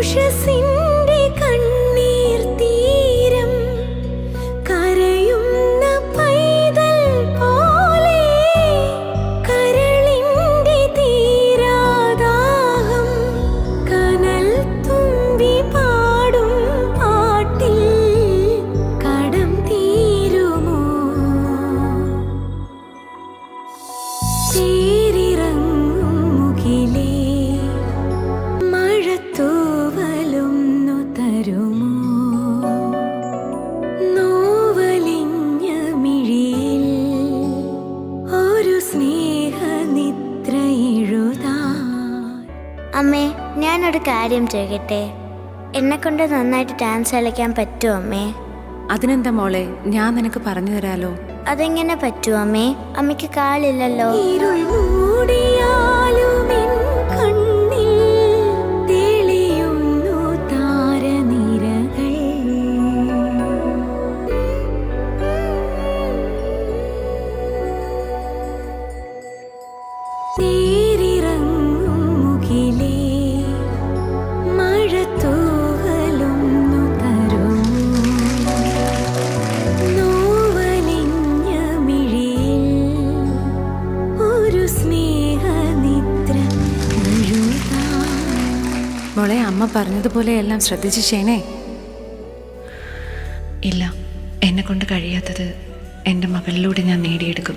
ഉഷസിന്റെ കണ്ണീർ തീരം കരയുന്ന പൈതൽ പോലെ കരളിന്റെ തീരാദാഹം കനൽ തുമ്പി പാടും പാട്ടിൽ കടം തീരുമോ തേരിറങ്ങും മുകിലേ മഴത്തൂവലൊന്നു തരുമോ നോവലിഞ്ഞ മിഴിയിൽ ഒരു സ്നേഹനിദ്ര എഴുതാൻ. അമ്മേ, ഞാനൊരു കാര്യം ചോദിക്കട്ടെ? എന്നെക്കൊണ്ട് നന്നായിട്ട് ഡാൻസ് കളിക്കാൻ പറ്റുമോ അമ്മേ? അതിനെന്താ മോളെ, ഞാൻ നിനക്ക് പറഞ്ഞു തരാലോ. അതെങ്ങനെ പറ്റുമോ അമ്മേ? അമ്മയ്ക്ക് കാലില്ലല്ലോ. ഇരുൾ മൂടിയാലും എൻ കണ്ണിൽ തെളിയുന്നു താരനിരകൾ. തേരിറങ്ങും മുകിലേ മഴത്തൂവലൊന്നു തരുമോ നോവലിഞ്ഞ മിഴിയിൽ ഒരു സ്നേഹനിദ്ര എഴുതാൻ. മോളെ, അമ്മ പറഞ്ഞതുപോലെ എല്ലാം ശ്രദ്ധിച്ച് ചെയ്യണേ. ഇല്ല, എന്നെ കൊണ്ട് കഴിയാത്തത് എൻ്റെ മകളിലൂടെ ഞാൻ നേടിയെടുക്കും.